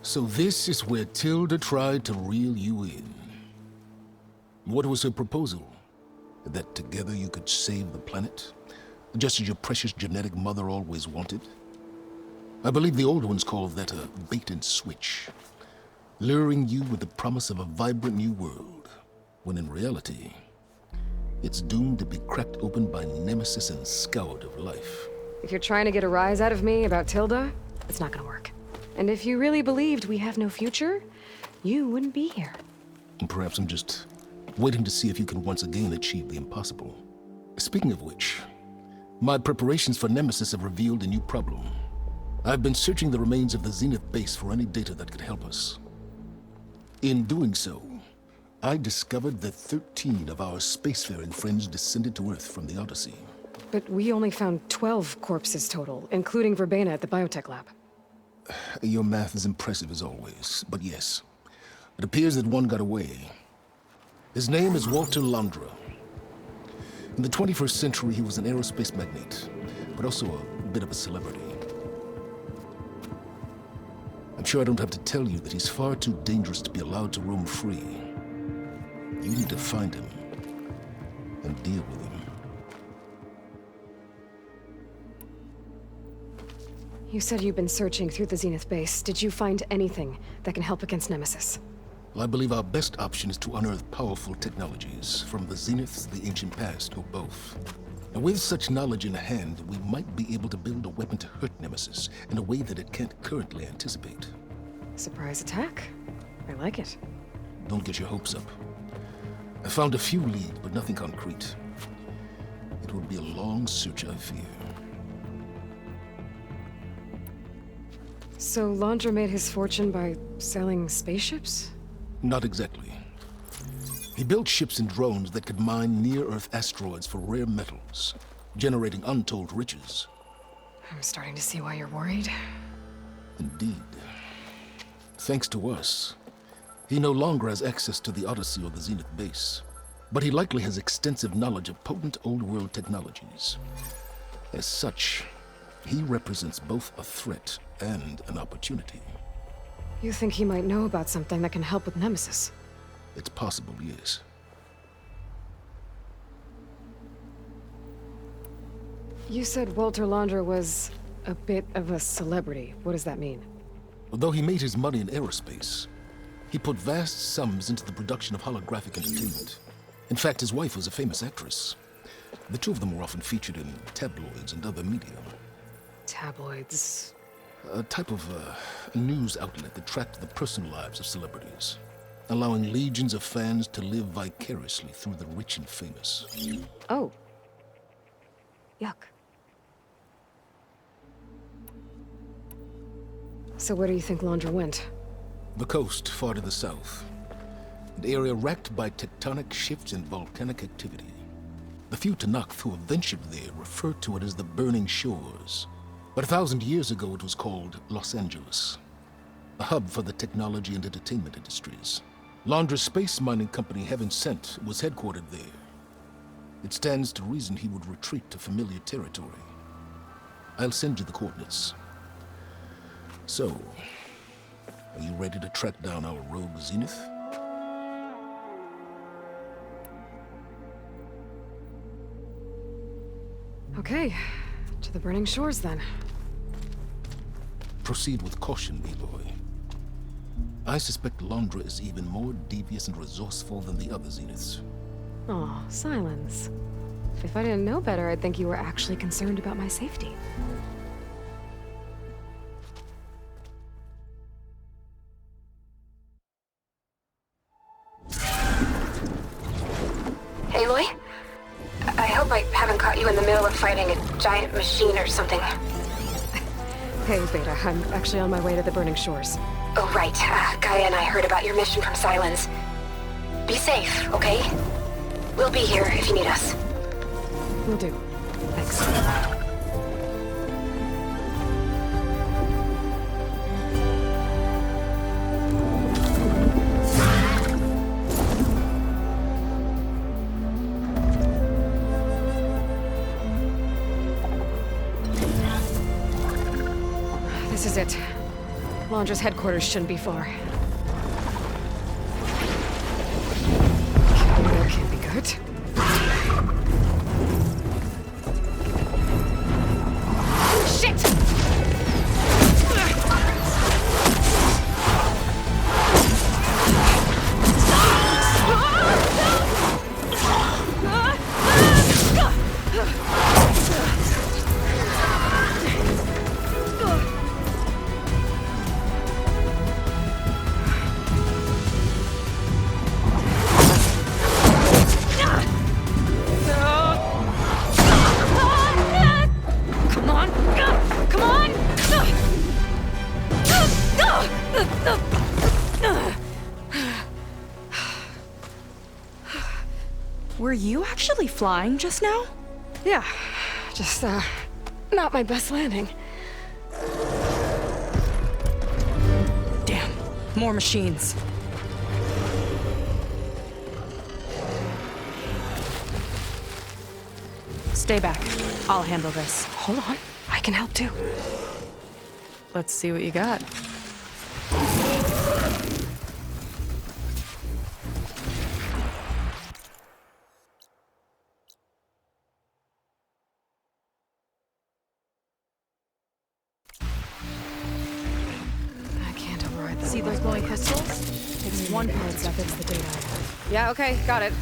So this is where Tilda tried to reel you in. What was her proposal? That together you could save the planet? Just as your precious genetic mother always wanted? I believe the old ones called that a bait and switch. Luring you with the promise of a vibrant new world, when in reality, it's doomed to be cracked open by Nemesis and scoured of life. If you're trying to get a rise out of me about Tilda, it's not gonna work. And if you really believed we have no future, you wouldn't be here. And perhaps I'm just waiting to see if you can once again achieve the impossible. Speaking of which, my preparations for Nemesis have revealed a new problem. I've been searching the remains of the Zenith base for any data that could help us. In doing so, I discovered that 13 of our spacefaring friends descended to Earth from the Odyssey. But we only found 12 corpses total, including Verbena at the biotech lab. Your math is impressive as always, but yes, it appears that one got away. His name is Walter Londra. In the 21st century, he was an aerospace magnate, but also a bit of a celebrity. I'm sure I don't have to tell you that he's far too dangerous to be allowed to roam free. You need to find him and deal with him. You said you've been searching through the Zenith base. Did you find anything that can help against Nemesis? Well, I believe our best option is to unearth powerful technologies from the Zeniths, the ancient past, or both. Now, with such knowledge in hand, we might be able to build a weapon to hurt Nemesis in a way that it can't currently anticipate. Surprise attack? I like it. Don't get your hopes up. I found a few leads, but nothing concrete. It would be a long search, I fear. So Londra made his fortune by selling spaceships? Not exactly. He built ships and drones that could mine near-Earth asteroids for rare metals, generating untold riches. I'm starting to see why you're worried. Indeed. Thanks to us, he no longer has access to the Odyssey or the Zenith base, but he likely has extensive knowledge of potent old-world technologies. As such, he represents both a threat and an opportunity. You think he might know about something that can help with Nemesis? It's possible, yes. You said Walter Londra was a bit of a celebrity. What does that mean? Although he made his money in aerospace, he put vast sums into the production of holographic entertainment. In fact, his wife was a famous actress. The two of them were often featured in tabloids and other media. Tabloids? A type of news outlet that tracked the personal lives of celebrities, allowing legions of fans to live vicariously through the rich and famous. Oh. Yuck. So where do you think Londra went? The coast, far to the south. An area racked by tectonic shifts and volcanic activity. The few Tenakth who have ventured there refer to it as the Burning Shores. But 1,000 years ago it was called Los Angeles, a hub for the technology and entertainment industries. Londra's space mining company, Heaven Sent, was headquartered there. It stands to reason he would retreat to familiar territory. I'll send you the coordinates. So, are you ready to track down our rogue Zenith? Okay, to the Burning Shores then. Proceed with caution, B-boy. I suspect Londra is even more devious and resourceful than the other Zeniths. Aw, Silence. If I didn't know better, I'd think you were actually concerned about my safety. Aloy? I hope I haven't caught you in the middle of fighting a giant machine or something. Hey, Beta, I'm actually on my way to the Burning Shores. Oh, right. Gaia and I heard about your mission from Silence. Be safe, okay? We'll be here if you need us. Will do. Thanks. This is it. Londra's headquarters shouldn't be far. That can't be good. Shit! Were you actually flying just now? Yeah, just, not my best landing. Damn, more machines. Stay back. I'll handle this. Hold on, I can help too. Let's see what you got. I can't override the See those glowing crystals? Takes one part to fix the data. Yeah, okay, got it.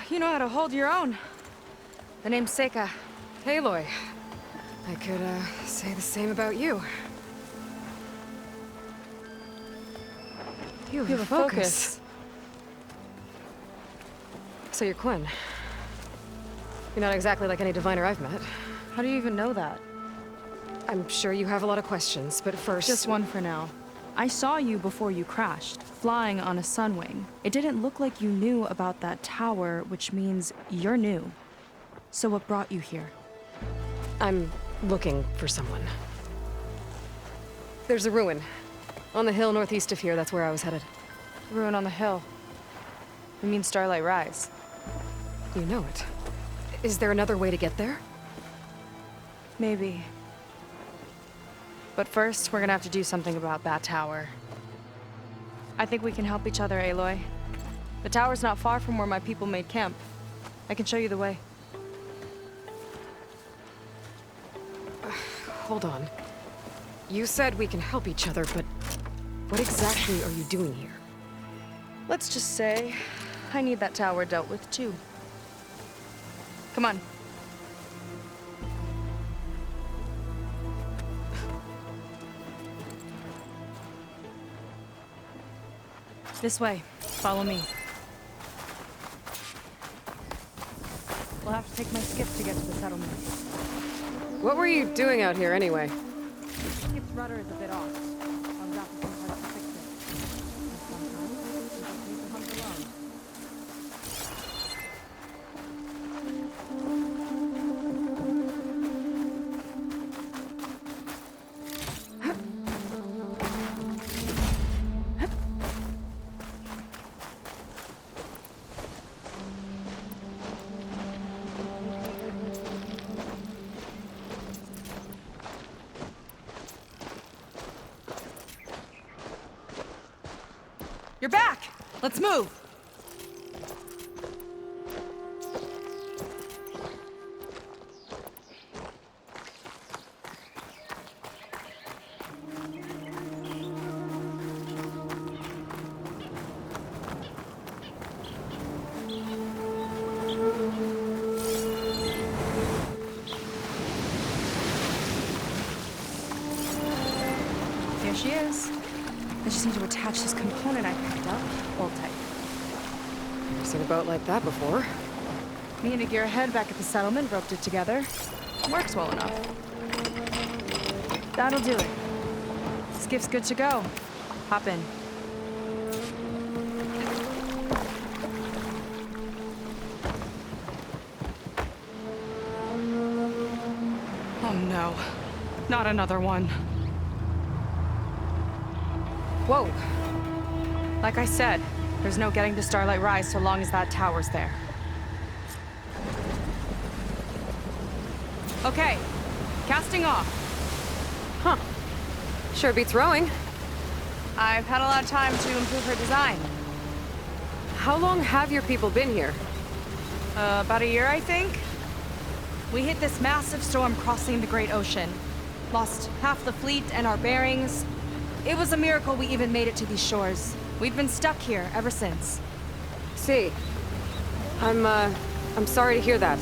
You know how to hold your own. The name's Seika. Aloy. I could, say the same about you. You have a focus. So you're Quinn. You're not exactly like any diviner I've met. How do you even know that? I'm sure you have a lot of questions, but first... Just one for now. I saw you before you crashed, flying on a Sunwing. It didn't look like you knew about that tower, which means you're new. So what brought you here? I'm looking for someone. There's a ruin. On the hill northeast of here, that's where I was headed. Ruin on the hill. You mean Starlight Rise? You know it. Is there another way to get there? Maybe. But first, we're gonna have to do something about that tower. I think we can help each other, Aloy. The tower's not far from where my people made camp. I can show you the way. Hold on. You said we can help each other, but what exactly are you doing here? Let's just say, I need that tower dealt with too. Come on. This way. Follow me. We'll have to take my skiff to get to the settlement. What were you doing out here anyway? Skip's rudder is a bit off. I'll have to some parts to fix it. And sometimes, you just need to hunt alone. You're back! Let's move! Here she is. I just need to attach this component I picked up. Hold tight. Never seen a boat like that before. Me and a gearhead back at the settlement roped it together. Works well enough. That'll do it. Skiff's good to go. Hop in. Oh no. Not another one. Whoa. Like I said, there's no getting to Starlight Rise so long as that tower's there. Okay, casting off. Huh. Sure beats rowing. I've had a lot of time to improve her design. How long have your people been here? About a year, I think. We hit this massive storm crossing the Great Ocean. Lost half the fleet and our bearings. It was a miracle we even made it to these shores. We've been stuck here ever since. See. I'm sorry to hear that.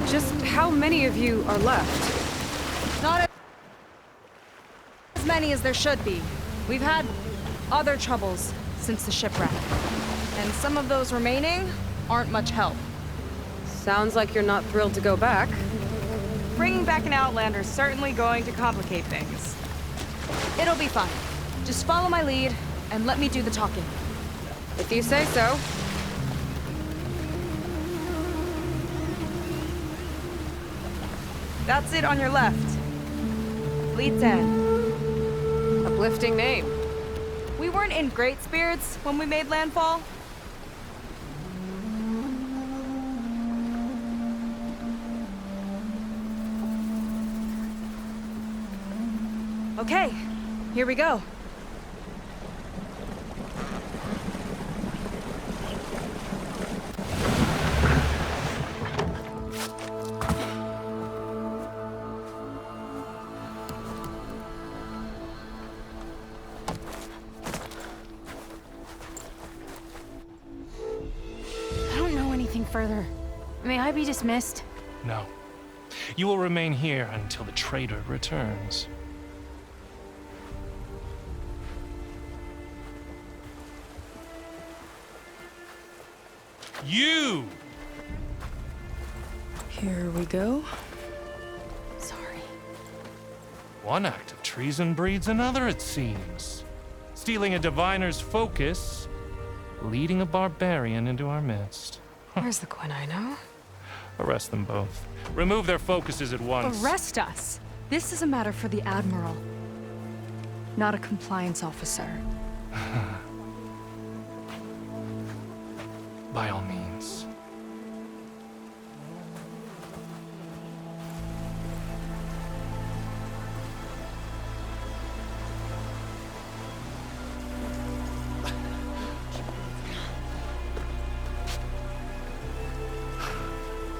Just how many of you are left? Not as many as there should be. We've had other troubles since the shipwreck. And some of those remaining aren't much help. Sounds like you're not thrilled to go back. Bringing back an Outlander's certainly going to complicate things. It'll be fine. Just follow my lead and let me do the talking. If you say so. That's it on your left. Fleet's End. Uplifting name. We weren't in great spirits when we made landfall. Okay, here we go. I don't know anything further. May I be dismissed? No. You will remain here until the trader returns. You! Here we go. Sorry. One act of treason breeds another, it seems. Stealing a diviner's focus, leading a barbarian into our midst. Where's the Quinn I know? Arrest them both. Remove their focuses at once. Arrest us! This is a matter for the Admiral, not a compliance officer. By all means.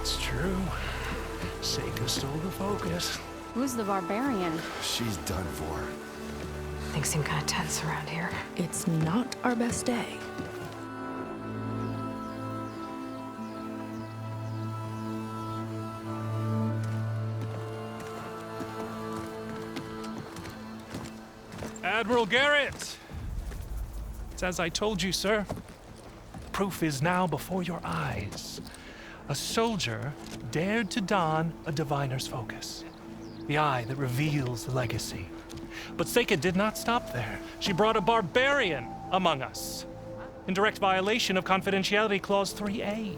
It's true. Seika stole the focus. Who's the barbarian? She's done for. Things seem kind of tense around here. It's not our best day. Admiral Garrett! It's as I told you, sir. Proof is now before your eyes. A soldier dared to don a diviner's focus. The eye that reveals the legacy. But Seika did not stop there. She brought a barbarian among us. In direct violation of Confidentiality Clause 3A.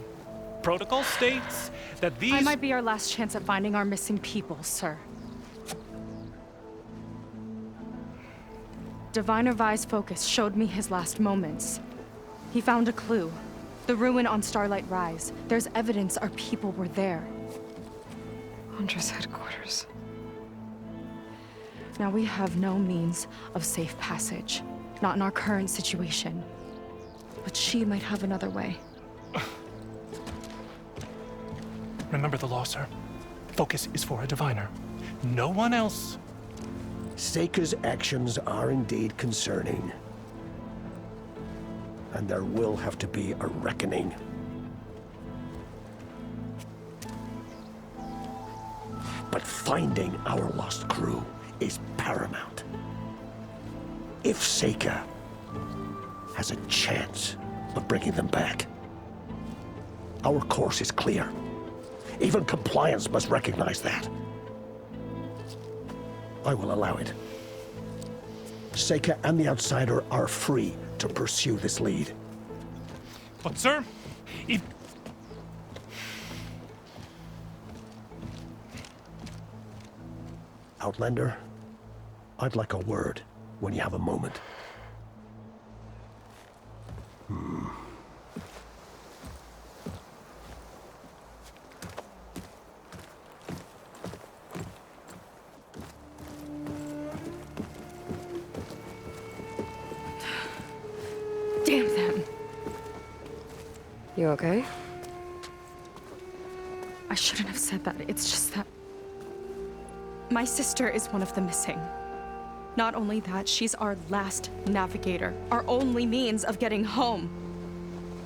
Protocol states that these... I might be our last chance at finding our missing people, sir. Diviner Vi's focus showed me his last moments. He found a clue. The ruin on Starlight Rise. There's evidence our people were there. Huntress headquarters. Now we have no means of safe passage. Not in our current situation. But she might have another way. Remember the law, sir. Focus is for a diviner. No one else. Seika's actions are indeed concerning. And there will have to be a reckoning. But finding our lost crew is paramount. If Seika has a chance of bringing them back, our course is clear. Even compliance must recognize that. I will allow it. Seika and the Outsider are free to pursue this lead. But, sir, if... Outlander, I'd like a word when you have a moment. Damn them. You okay? I shouldn't have said that. It's just that... my sister is one of the missing. Not only that, she's our last navigator. Our only means of getting home.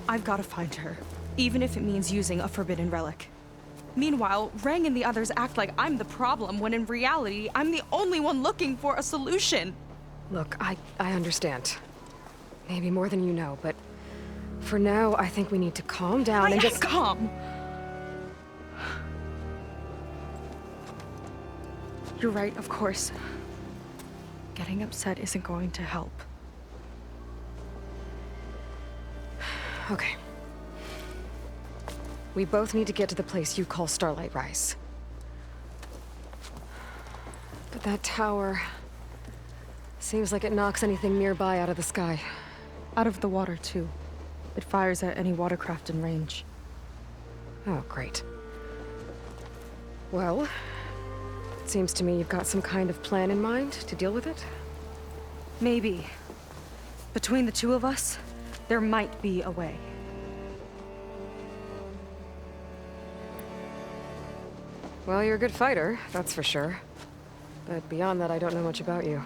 I've got to find her. Even if it means using a forbidden relic. Meanwhile, Rang and the others act like I'm the problem, when in reality, I'm the only one looking for a solution. Look, I understand. Maybe more than you know, but for now, I think we need to calm down and just... calm! You're right, of course. Getting upset isn't going to help. Okay. We both need to get to the place you call Starlight Rise. But that tower... seems like it knocks anything nearby out of the sky. Out of the water, too. It fires at any watercraft in range. Oh, great. Well, it seems to me you've got some kind of plan in mind to deal with it. Maybe. Between the two of us, there might be a way. Well, you're a good fighter, that's for sure. But beyond that, I don't know much about you.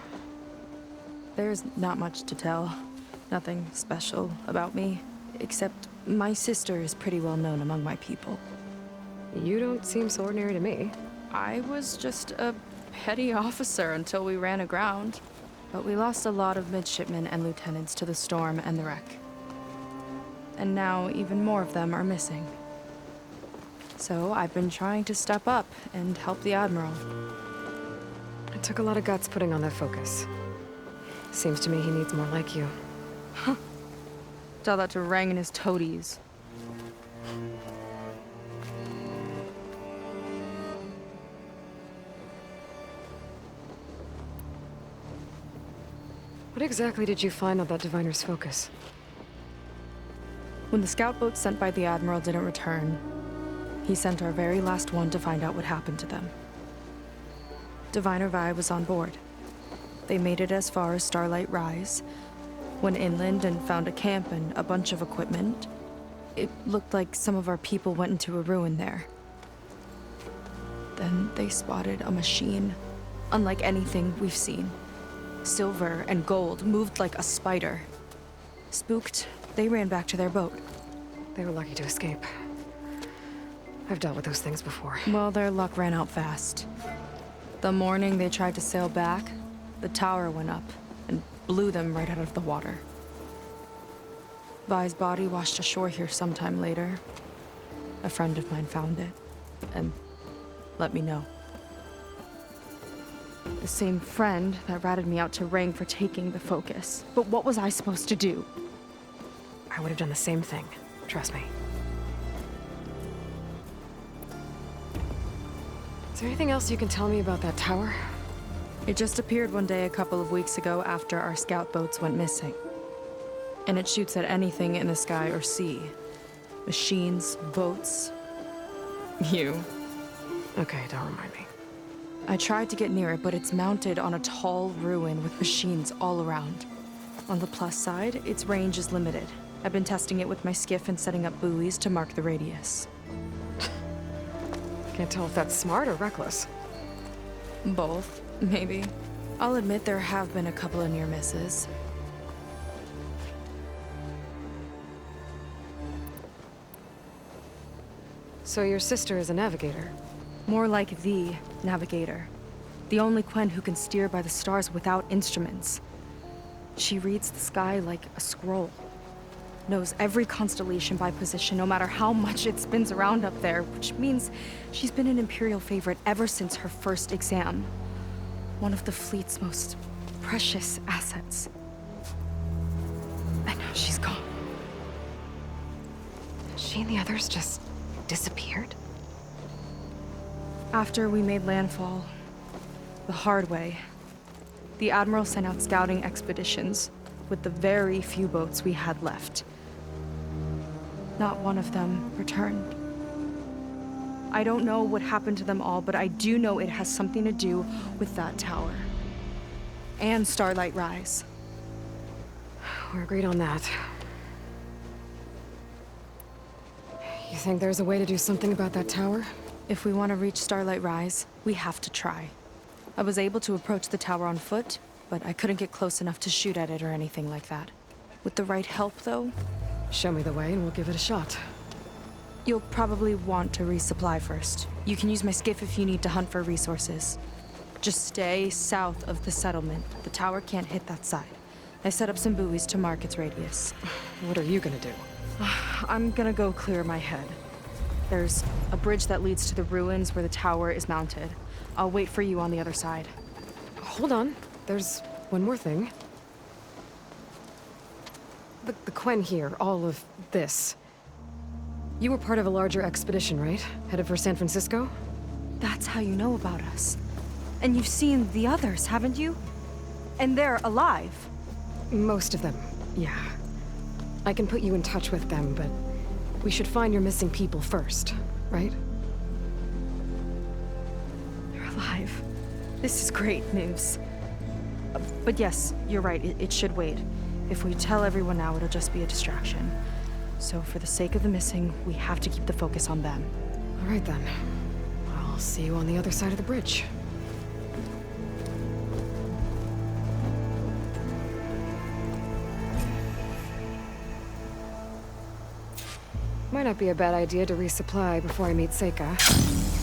There's not much to tell. Nothing special about me, except my sister is pretty well known among my people. You don't seem so ordinary to me. I was just a petty officer until we ran aground. But we lost a lot of midshipmen and lieutenants to the storm and the wreck. And now even more of them are missing. So I've been trying to step up and help the Admiral. Took a lot of guts putting on that focus. Seems to me he needs more like you. Tell that to Rang and his toadies. What exactly did you find on that diviner's focus? When the scout boat sent by the Admiral didn't return, he sent our very last one to find out what happened to them. Diviner Vi was on board. They made it as far as Starlight Rise, went inland and found a camp and a bunch of equipment. It looked like some of our people went into a ruin there. Then they spotted a machine, unlike anything we've seen. Silver and gold, moved like a spider. Spooked, they ran back to their boat. They were lucky to escape. I've dealt with those things before. Well, their luck ran out fast. The morning they tried to sail back, the tower went up and blew them right out of the water. Vi's body washed ashore here sometime later. A friend of mine found it and let me know. The same friend that ratted me out to Rang for taking the focus. But what was I supposed to do? I would have done the same thing. Trust me. Is there anything else you can tell me about that tower? It just appeared one day a couple of weeks ago after our scout boats went missing. And it shoots at anything in the sky or sea. Machines, boats. You. Okay, don't remind me. I tried to get near it, but it's mounted on a tall ruin with machines all around. On the plus side, its range is limited. I've been testing it with my skiff and setting up buoys to mark the radius. Can't tell if that's smart or reckless. Both, maybe. I'll admit there have been a couple of near misses. So your sister is a navigator? More like the navigator. The only Quen who can steer by the stars without instruments. She reads the sky like a scroll. Knows every constellation by position, no matter how much it spins around up there, which means she's been an Imperial favorite ever since her first exam. One of the fleet's most precious assets. And now she's gone. She and the others just disappeared? After we made landfall, the hard way, the Admiral sent out scouting expeditions with the very few boats we had left. Not one of them returned. I don't know what happened to them all, but I do know it has something to do with that tower. And Starlight Rise. We're agreed on that. You think there's a way to do something about that tower? If we want to reach Starlight Rise, we have to try. I was able to approach the tower on foot, but I couldn't get close enough to shoot at it or anything like that. With the right help, though, Show me the way and we'll give it a shot. you'll probably want to resupply first. You can use my skiff if you need to hunt for resources. Just stay south of the settlement. The tower can't hit that side. I set up some buoys to mark its radius. What are you gonna do? I'm gonna go clear my head. There's a bridge that leads to the ruins where the tower is mounted. I'll wait for you on the other side. Hold on. There's one more thing. The Quen here, all of this. You were part of a larger expedition, right? Headed for San Francisco? That's how you know about us. And you've seen the others, haven't you? And they're alive. Most of them, yeah. I can put you in touch with them, but we should find your missing people first, right? They're alive. This is great news. But yes, you're right, it should wait. If we tell everyone now, it'll just be a distraction. So for the sake of the missing, we have to keep the focus on them. All right then. I'll see you on the other side of the bridge. Might not be a bad idea to resupply before I meet Seika.